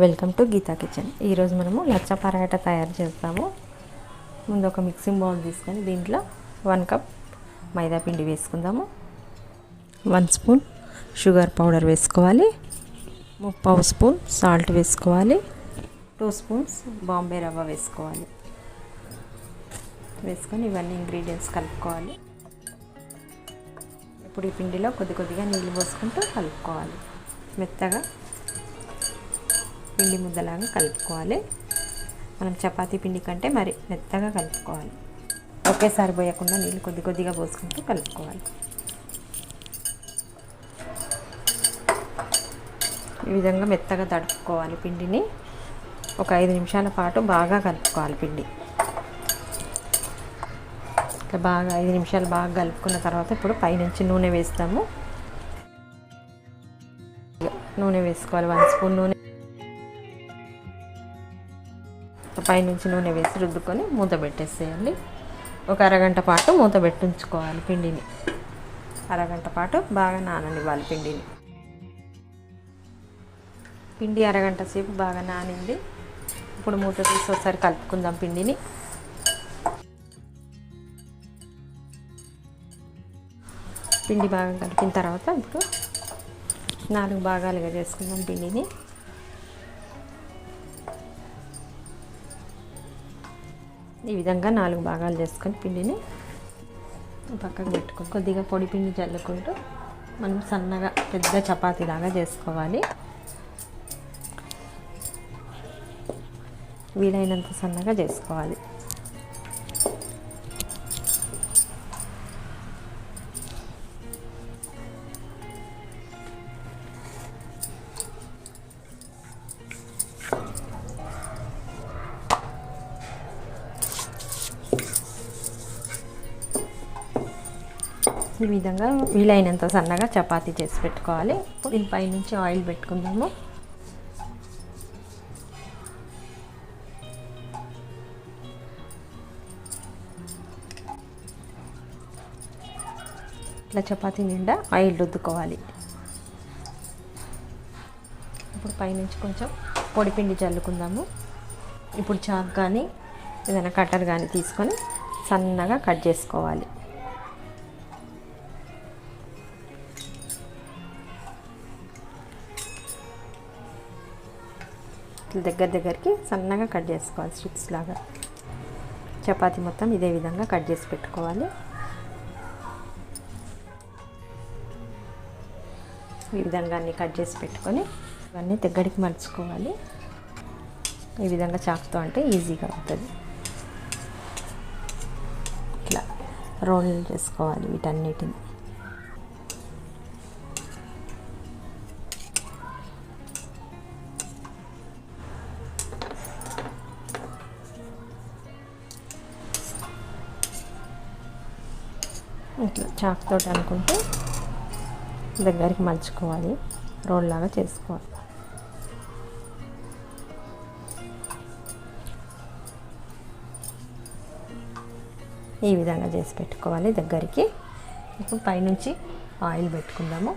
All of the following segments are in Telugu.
Welcome to Gita kitchen. ఈరోజు మనము లచ్చ పరాటా తయారు చేస్తాము. ముందు ఒక మిక్సింగ్ బౌల్ తీసుకొని దీంట్లో 1 కప్ మైదా పిండి వేసుకుందాము. 1 స్పూన్ షుగర్ పౌడర్ వేసుకోవాలి. 3/4 స్పూన్ సాల్ట్ వేసుకోవాలి. 2 స్పూన్స్ బాంబే రవ్వ వేసుకోవాలి. వేసుకొని ఇవన్నీ ఇంగ్రీడియంట్స్ కలుపుకోవాలి. ఇప్పుడు ఈ పిండిలో కొద్దిగా నీళ్ళు పోసుకుంటూ కలుపుకోవాలి. మెత్తగా పిండి ముద్దలాగా కలుపుకోవాలి. మనం చపాతీ పిండి కంటే మరి మెత్తగా కలుపుకోవాలి. ఒకేసారి పోయకుండా నీళ్ళు కొద్దిగా పోసుకుంటూ కలుపుకోవాలి. ఈ విధంగా మెత్తగా తడుపుకోవాలి. పిండిని ఒక 5 నిమిషాల పాటు బాగా కలుపుకోవాలి. పిండి ఇట్లా బాగా 5 నిమిషాలు బాగా కలుపుకున్న తర్వాత ఇప్పుడు పైనుంచి నూనె వేస్తాము. నూనె వేసుకోవాలి. 1 స్పూన్ నూనె పైనుంచి నూనె వేసి రుద్దుకొని మూత పెట్టేసేయాలి. ఒక అరగంట పాటు మూత పెట్టించుకోవాలి. పిండిని అరగంట పాటు బాగా నాననివ్వాలి. పిండి అరగంట సేపు బాగా నానింది. ఇప్పుడు మూత తీసి ఒకసారి కలుపుకుందాం. పిండిని బాగా కలిపిన తర్వాత ఇప్పుడు 4 భాగాలుగా చేసుకుందాం. పిండిని ఈ విధంగా 4 భాగాలు చేసుకొని పిండిని పక్కకు పెట్టుకొని కొద్దిగా పొడి పిండి చల్లుకుంటూ మనం సన్నగా పెద్ద చపాతీ లాగా చేసుకోవాలి. వీలైనంత సన్నగా చేసుకోవాలి. ఈ విధంగా వీలైనంత సన్నగా చపాతీ చేసి పెట్టుకోవాలి. ఇప్పుడు దీనిపై నుంచి ఆయిల్ పెట్టుకుందాము. ఇట్లా చపాతీ నిండా ఆయిల్ రుద్దుకోవాలి. ఇప్పుడు పైనుంచి కొంచెం పొడిపిండి చల్లుకుందాము. ఇప్పుడు చాక్ కానీ ఏదైనా కట్టర్ కానీ తీసుకొని సన్నగా కట్ చేసుకోవాలి. దగ్గరికి సన్నగా కట్ చేసుకోవాలి. స్ట్రిప్స్ లాగా చపాతీ మొత్తం ఇదే విధంగా కట్ చేసి పెట్టుకోవాలి. ఈ విధంగా అన్నీ కట్ చేసి పెట్టుకొని ఇవన్నీ దగ్గరికి మలుచుకోవాలి. ఈ విధంగా చాకుతో అంటే ఈజీగా అవుతుంది. ఇట్లా రోల్ చేసుకోవాలి వీటన్నిటిని. ఇట్లా చాకుతో అనుకుంటే దగ్గరికి మలుచుకోవాలి. రోల్ లాగా చేసుకోవాలి. ఈ విధంగా చేసి పెట్టుకోవాలి దగ్గరికి. ఇప్పుడు పైనుంచి ఆయిల్ పెట్టుకుందాము.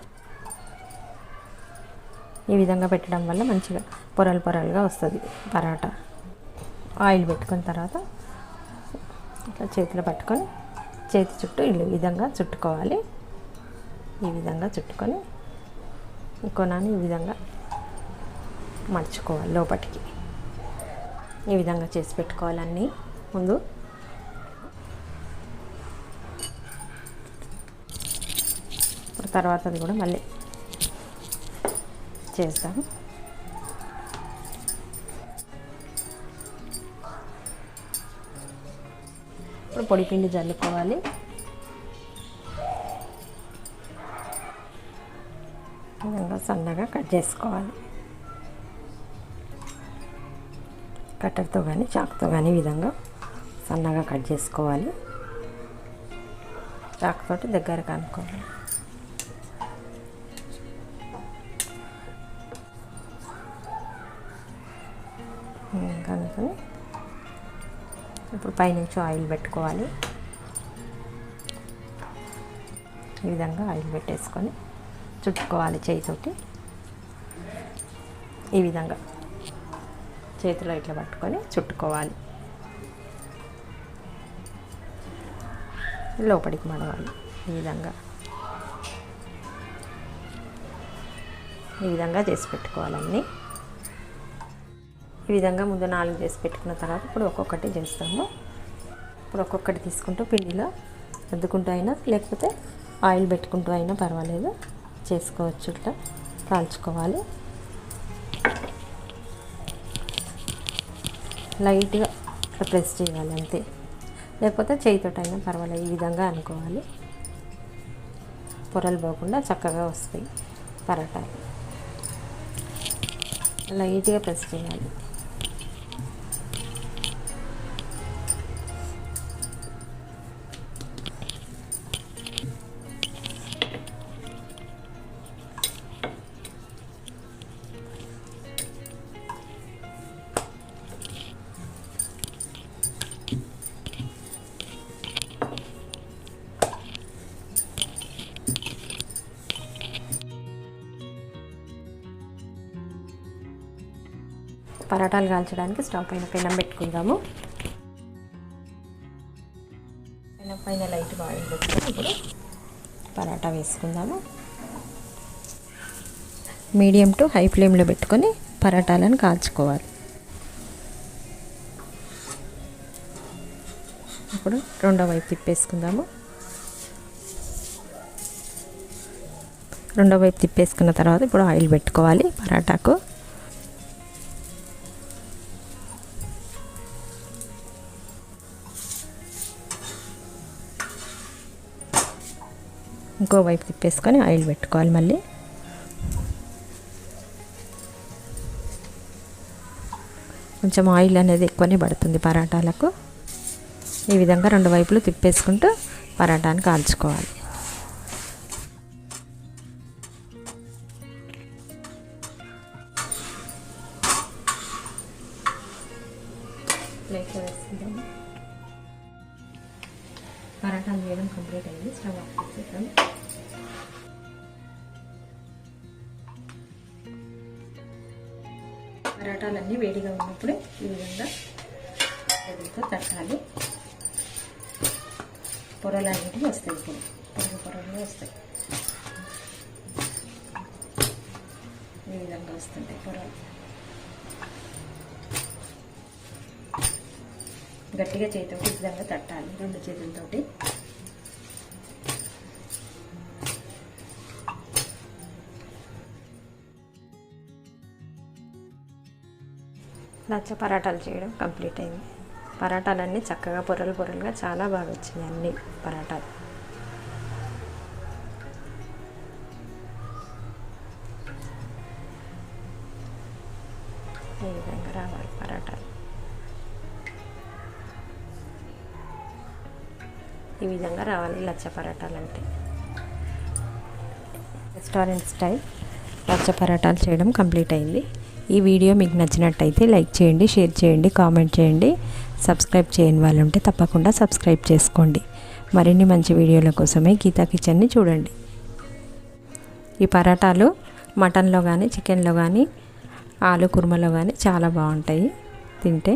ఈ విధంగా పెట్టడం వల్ల మంచిగా పొరలుగా వస్తుంది పరాటా. ఆయిల్ పెట్టుకున్న తర్వాత ఇట్లా చేతిలో పట్టుకొని చేతి చుట్టూ ఈ విధంగా చుట్టుకోవాలి. ఈ విధంగా చుట్టుకొని కొనాన్ని ఈ విధంగా మర్చుకోవాలి లోపటికి. ఈ విధంగా చేసి పెట్టుకోవాలి అన్నీ ముందు. ఇప్పుడు తర్వాత అది కూడా మళ్ళీ చేస్తాము. ఇప్పుడు పొడిపిండి జల్లుకోవాలి. విధంగా సన్నగా కట్ చేసుకోవాలి. కట్టర్తో కానీ చాకుతో కానీ ఈ విధంగా సన్నగా కట్ చేసుకోవాలి. చాకుతోటి దగ్గరకు అనుకోవాలి. కనుకొని ఇప్పుడు పైనుంచి ఆయిల్ పెట్టుకోవాలి. ఈ విధంగా ఆయిల్ పెట్టేసుకొని చుట్టుకోవాలి చేయితోటి. ఈ విధంగా చేతిలో ఇట్లా పట్టుకొని చుట్టుకోవాలి, లోపలికి మడవాలి. ఈ విధంగా చేసి పెట్టుకోవాలన్నీ. ఈ విధంగా ముందు 4 చేసి పెట్టుకున్న తర్వాత ఇప్పుడు ఒక్కొక్కటి చేస్తాము. ఇప్పుడు ఒక్కొక్కటి తీసుకుంటూ పిండిలో అద్దుకుంటూ అయినా లేకపోతే ఆయిల్ పెట్టుకుంటూ అయినా పర్వాలేదు, చేసుకోవచ్చు. ఇట్లా కాల్చుకోవాలి. లైట్గా ఇట్లా ప్రెస్ చేయాలి అంతే, లేకపోతే చేయితోటి అయినా పర్వాలేదు. ఈ విధంగా అనుకోవాలి, పొరలు పోకుండా చక్కగా వస్తాయి పరాటాలు. లైట్గా ప్రెస్ చేయాలి. పరాటాలు కాల్చడానికి స్టవ్ పైన పెనం పెట్టుకుందాము. పెనం పైన లైట్గా ఆయిల్ పెట్టుకొని ఇప్పుడు పరాటా వేసుకుందాము. మీడియం టు హై ఫ్లేమ్లో పెట్టుకొని పరాటాలను కాల్చుకోవాలి. ఇప్పుడు రెండో వైపు తిప్పేసుకుందాము. రెండో వైపు తిప్పేసుకున్న తర్వాత ఇప్పుడు ఆయిల్ పెట్టుకోవాలి పరాటాకు. ఇంకో వైపు తిప్పేసుకొని ఆయిల్ పెట్టుకోవాలి. మళ్ళీ కొంచెం ఆయిల్ అనేది ఎక్కువనే పడుతుంది పరాటాలకు. ఈ విధంగా రెండు వైపులు తిప్పేసుకుంటూ పరాటాని కాల్చుకోవాలి. ప్లేట్లో వేసుకుందాము. పరాటాలు వేయడం కంప్లీట్ అయింది. స్టవ్ ఆఫ్ చేసేద్దాం. పరాటాలన్నీ వేడిగా ఉన్నప్పుడు ఈ విధంగా చేతులతో తట్టాలి. పొరలు అన్నిటికీ వస్తాయి. ఇప్పుడు పొరలు వస్తాయి. ఈ విధంగా వస్తుంటాయి పొరలు. గట్టిగా చేతితో ఈ విధంగా తట్టాలి, రెండు చేతులతోటి. లచ్చ పరాటాలు చేయడం కంప్లీట్ అయింది. పరాటాలన్నీ చక్కగా పొరలు పొరలుగా చాలా బాగా వచ్చినాయి అన్ని పరాటాలు. ఈ విధంగా రావాలి పరాటాలు. ఈ విధంగా రావాలి లచ్చ పరాటాలు అంటే. రెస్టారెంట్ స్టైల్ లచ్చ పరాటాలు చేయడం కంప్లీట్ అయింది. ఈ వీడియో మీకు నచ్చినట్టయితే లైక్ చేయండి, షేర్ చేయండి, కామెంట్ చేయండి. సబ్స్క్రైబ్ చేయని వాళ్ళు ఉంటే తప్పకుండా సబ్స్క్రైబ్ చేసుకోండి. మరిన్ని మంచి వీడియోల కోసమే గీతా కిచెన్ని చూడండి. ఈ పరాటాలు మటన్లో కానీ చికెన్లో కానీ ఆలు కుర్మలో కానీ చాలా బాగుంటాయి తింటే.